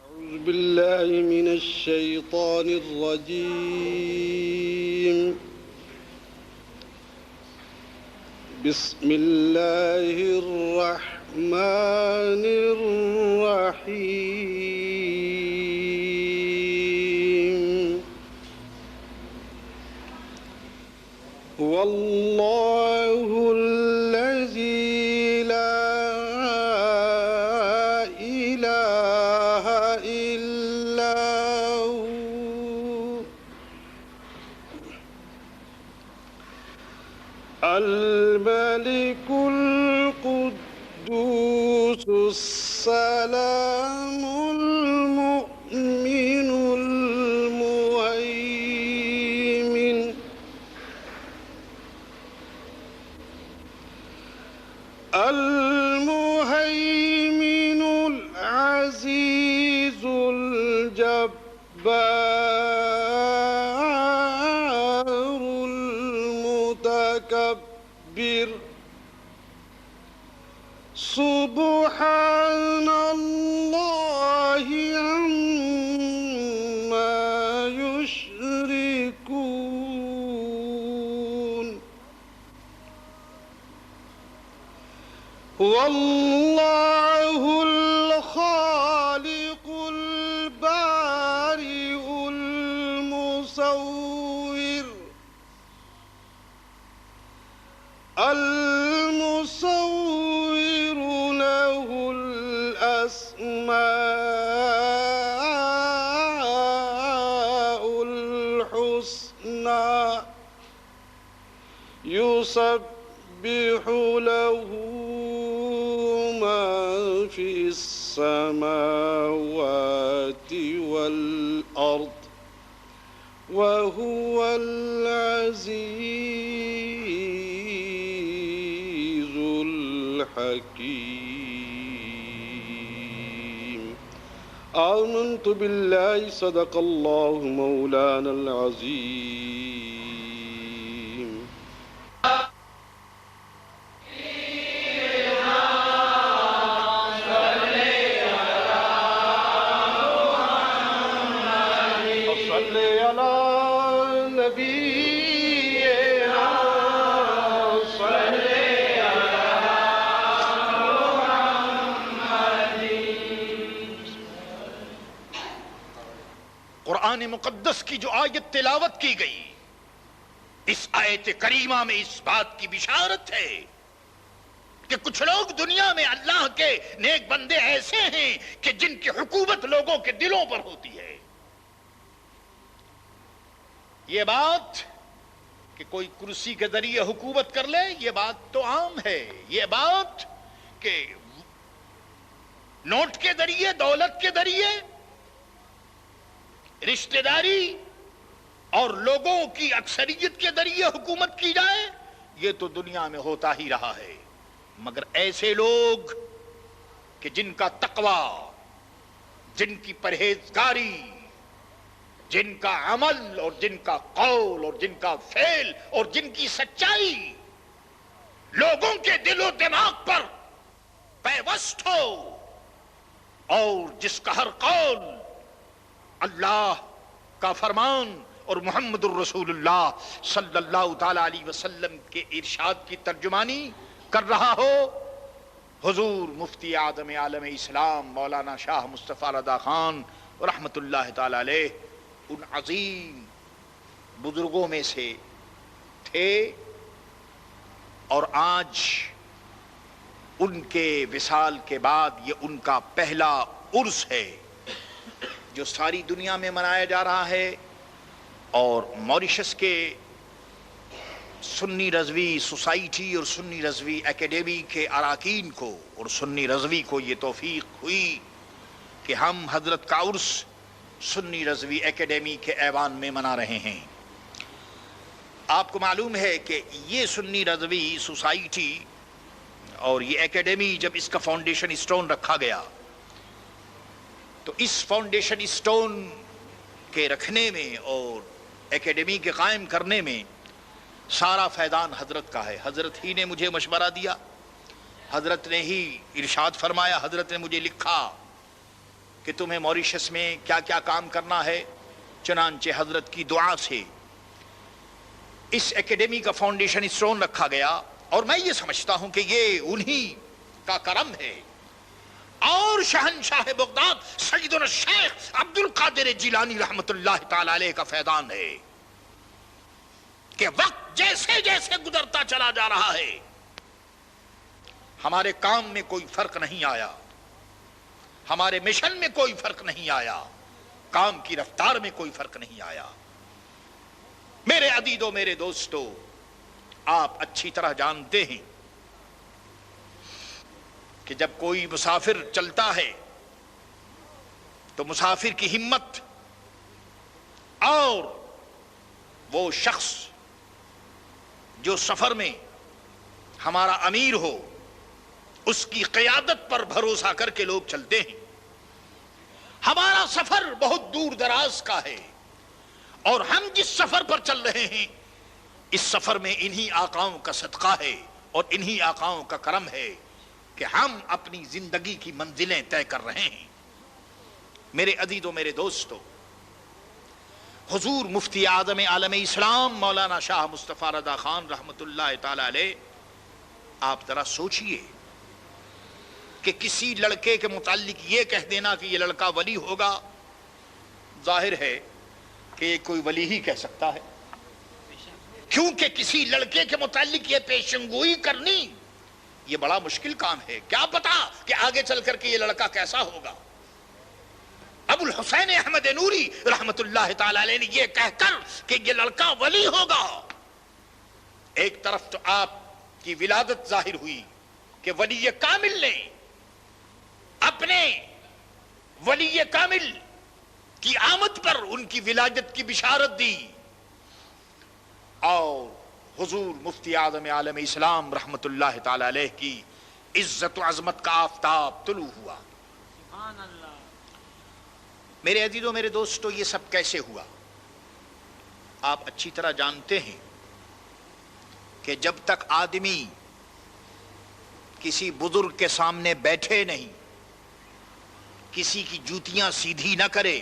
أعوذ بالله من الشيطان الرجيم بسم الله الرحمن الرحيم هو الله الذي لا الملك القدوس السلام المؤمن المهيمن العزيز الجبار المتكبر سبحان الله عما يشركون هو الله الخالق البارئ المصور له الأسماء الحسنى يسبح له ما في السماوات والأرض وهو العزيز الحكيم آمنت بالله صدق الله مولانا العظيم قرآن مقدس کی جو آیت تلاوت کی گئی، اس آیت کریمہ میں اس بات کی بشارت ہے کہ کچھ لوگ دنیا میں اللہ کے نیک بندے ایسے ہیں کہ جن کی حکومت لوگوں کے دلوں پر ہوتی ہے۔ یہ بات کہ کوئی کرسی کے ذریعے حکومت کر لے، یہ بات تو عام ہے۔ یہ بات کہ نوٹ کے ذریعے، دولت کے ذریعے، رشتہ داری اور لوگوں کی اکثریت کے ذریعے حکومت کی جائے، یہ تو دنیا میں ہوتا ہی رہا ہے۔ مگر ایسے لوگ کہ جن کا تقوی، جن کی پرہیزگاری، جن کا عمل اور جن کا قول اور جن کا فعل اور جن کی سچائی لوگوں کے دل و دماغ پر پیوست ہو، اور جس کا ہر قول اللہ کا فرمان اور محمد الرسول اللہ صلی اللہ تعالی علیہ وسلم کے ارشاد کی ترجمانی کر رہا ہو، حضور مفتی اعظم عالم اسلام مولانا شاہ مصطفیٰ رضا خان رحمت اللہ تعالی علیہ ان عظیم بزرگوں میں سے تھے، اور آج ان کے وصال کے بعد یہ ان کا پہلا عرس ہے۔ جو ساری دنیا میں منایا جا رہا ہے، اور موریشس کے سنی رضوی سوسائٹی اور سنی رضوی اکیڈمی کے اراکین کو اور سنی رضوی کو یہ توفیق ہوئی کہ ہم حضرت کا عرس سنی رضوی اکیڈمی کے ایوان میں منا رہے ہیں۔ آپ کو معلوم ہے کہ یہ سنی رضوی سوسائٹی اور یہ اکیڈمی، جب اس کا فاؤنڈیشن اسٹون رکھا گیا تو اس فاؤنڈیشن اسٹون کے رکھنے میں اور اکیڈمی کے قائم کرنے میں سارا فیضان حضرت کا ہے۔ حضرت ہی نے مجھے مشورہ دیا، حضرت نے ہی ارشاد فرمایا، حضرت نے مجھے لکھا کہ تمہیں موریشس میں کیا کیا کام کرنا ہے، چنانچہ حضرت کی دعا سے اس اکیڈمی کا فاؤنڈیشن اسٹون رکھا گیا، اور میں یہ سمجھتا ہوں کہ یہ انہی کا کرم ہے اور شہنشاہ بغداد سیدنا الشیخ عبد القادر جیلانی رحمت اللہ تعالی علیہ کا فیضان ہے کہ وقت جیسے جیسے گزرتا چلا جا رہا ہے ہمارے کام میں کوئی فرق نہیں آیا، ہمارے مشن میں کوئی فرق نہیں آیا، کام کی رفتار میں کوئی فرق نہیں آیا۔ میرے عزیزو، میرے دوستو، آپ اچھی طرح جانتے ہیں کہ جب کوئی مسافر چلتا ہے تو مسافر کی ہمت اور وہ شخص جو سفر میں ہمارا امیر ہو اس کی قیادت پر بھروسہ کر کے لوگ چلتے ہیں۔ ہمارا سفر بہت دور دراز کا ہے اور ہم جس سفر پر چل رہے ہیں اس سفر میں انہی آقاؤں کا صدقہ ہے اور انہی آقاؤں کا کرم ہے کہ ہم اپنی زندگی کی منزلیں طے کر رہے ہیں۔ میرے عزیزو، میرے دوستو، حضور مفتی اعظم عالم اسلام مولانا شاہ مصطفیٰ رضا خان رحمت اللہ تعالی علیہ، آپ ذرا سوچئے کہ کسی لڑکے کے متعلق یہ کہہ دینا کہ یہ لڑکا ولی ہوگا، ظاہر ہے کہ یہ کوئی ولی ہی کہہ سکتا ہے، کیونکہ کسی لڑکے کے متعلق یہ پیشنگوئی کرنی یہ بڑا مشکل کام ہے۔ کیا پتا کہ آگے چل کر کے یہ لڑکا کیسا ہوگا۔ ابو الحسین احمد نوری رحمت اللہ تعالی علیہ نے یہ کہہ کر کہ یہ لڑکا ولی ہوگا، ایک طرف تو آپ کی ولادت ظاہر ہوئی کہ ولی کامل نے اپنے ولی کامل کی آمد پر ان کی ولادت کی بشارت دی، اور حضور مفتی اعظم عالم اسلام رحمت اللہ تعالی علیہ کی عزت و عظمت کا آفتاب طلوع ہوا۔ سبحان اللہ۔ میرے عزیزو، میرے دوستو، یہ سب کیسے ہوا؟ آپ اچھی طرح جانتے ہیں کہ جب تک آدمی کسی بزرگ کے سامنے بیٹھے نہیں، کسی کی جوتیاں سیدھی نہ کرے،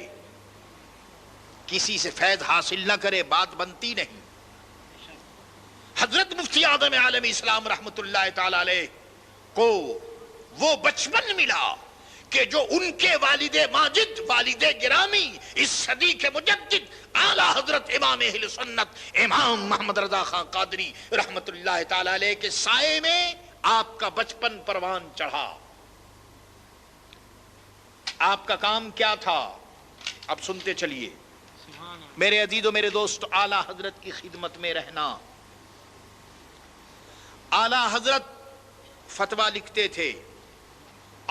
کسی سے فیض حاصل نہ کرے، بات بنتی نہیں۔ حضرت مفتی اعظم عالم اسلام رحمت اللہ تعالی علیہ کو وہ بچپن ملا کہ جو ان کے والد ماجد، والد گرامی، اس صدی کے مجدد اعلیٰ حضرت امام اہل سنت امام محمد رضا خان قادری رحمت اللہ تعالی علیہ کے سائے میں آپ کا بچپن پروان چڑھا۔ آپ کا کام کیا تھا؟ اب سنتے چلیے میرے عزیزو، میرے دوست، اعلیٰ حضرت کی خدمت میں رہنا۔ اعلیٰ حضرت فتویٰ لکھتے تھے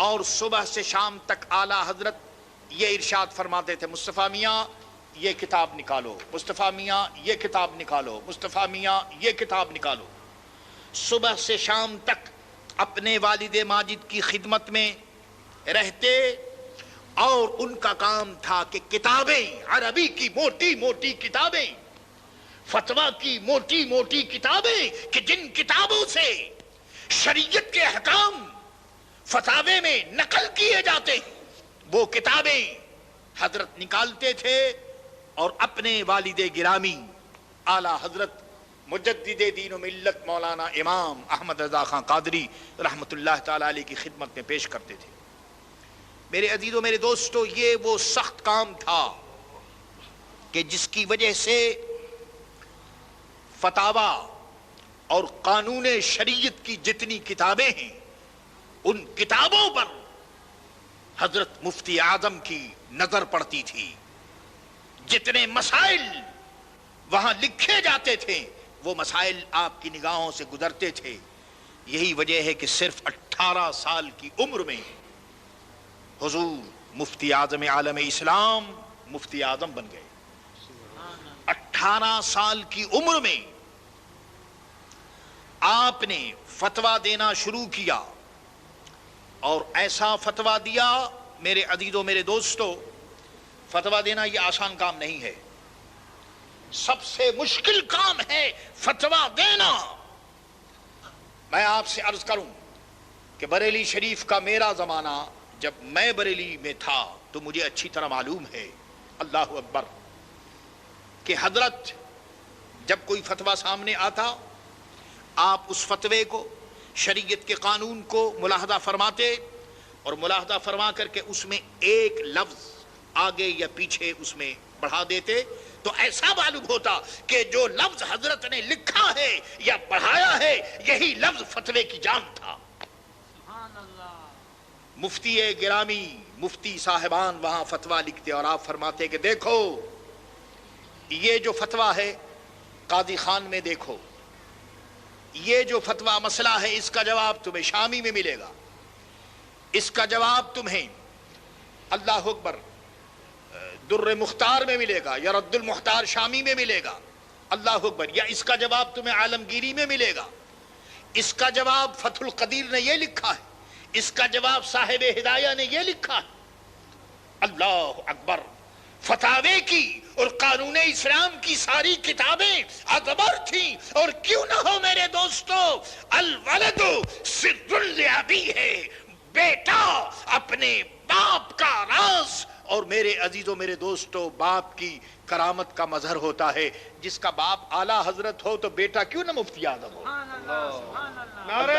اور صبح سے شام تک اعلیٰ حضرت یہ ارشاد فرماتے تھے، مصطفیٰ میاں یہ کتاب نکالو، مصطفیٰ میاں یہ کتاب نکالو، مصطفیٰ میاں یہ کتاب نکالو۔ صبح سے شام تک اپنے والد ماجد کی خدمت میں رہتے اور ان کا کام تھا کہ کتابیں، عربی کی موٹی موٹی کتابیں، فتویٰ کی موٹی موٹی کتابیں، کہ جن کتابوں سے شریعت کے احکام فتاوے میں نقل کیے جاتے وہ کتابیں حضرت نکالتے تھے اور اپنے والد گرامی اعلیٰ حضرت مجدد دین و ملت مولانا امام احمد رضا خان قادری رحمت اللہ تعالی علیہ کی خدمت میں پیش کرتے تھے۔ میرے عزیزو، میرے دوستو، یہ وہ سخت کام تھا کہ جس کی وجہ سے فتاوی اور قانون شریعت کی جتنی کتابیں ہیں ان کتابوں پر حضرت مفتی اعظم کی نظر پڑتی تھی. جتنے مسائل وہاں لکھے جاتے تھے وہ مسائل آپ کی نگاہوں سے گزرتے تھے. یہی وجہ ہے کہ صرف 18 سال کی عمر میں حضور مفتی اعظم عالم اسلام مفتی اعظم بن گئے. 18 سال کی عمر میں آپ نے فتویٰ دینا شروع کیا اور ایسا فتویٰ دیا. میرے عزیزوں میرے دوستو، فتویٰ دینا یہ آسان کام نہیں ہے، سب سے مشکل کام ہے فتویٰ دینا. میں آپ سے عرض کروں کہ بریلی شریف کا میرا زمانہ، جب میں بریلی میں تھا تو مجھے اچھی طرح معلوم ہے، اللہ اکبر، کہ حضرت جب کوئی فتویٰ سامنے آتا آپ اس فتوے کو، شریعت کے قانون کو ملاحظہ فرماتے اور ملاحظہ فرما کر کے اس میں ایک لفظ آگے یا پیچھے اس میں بڑھا دیتے تو ایسا معلوم ہوتا کہ جو لفظ حضرت نے لکھا ہے یا پڑھایا ہے یہی لفظ فتوے کی جان تھا. مفتی گرامی، مفتی صاحبان وہاں فتویٰ لکھتے اور آپ فرماتے کہ دیکھو یہ جو فتویٰ ہے قاضی خان میں دیکھو، یہ جو فتویٰ مسئلہ ہے اس کا جواب تمہیں شامی میں ملے گا، اس کا جواب تمہیں اللہ اکبر در مختار میں ملے گا یا رد المختار شامی میں ملے گا، اللہ اکبر، یا اس کا جواب تمہیں عالمگیری میں ملے گا، اس کا جواب فتح القدیر نے یہ لکھا ہے، اس کا جواب صاحب ہدایہ نے یہ لکھا ہے. اللہ اکبر، فتاوے کی اور قانون اسلام کی ساری کتابیں ادبر تھیں. اور کیوں نہ ہو میرے دوستو، الولد سر الابی ہے، بیٹا اپنے باپ کا راز. اور میرے عزیزوں میرے دوستو، باپ کی کرامت کا مظہر ہوتا ہے. جس کا باپ اعلیٰ حضرت ہو تو بیٹا کیوں نہ مفتی اعظم ہو. نعرہ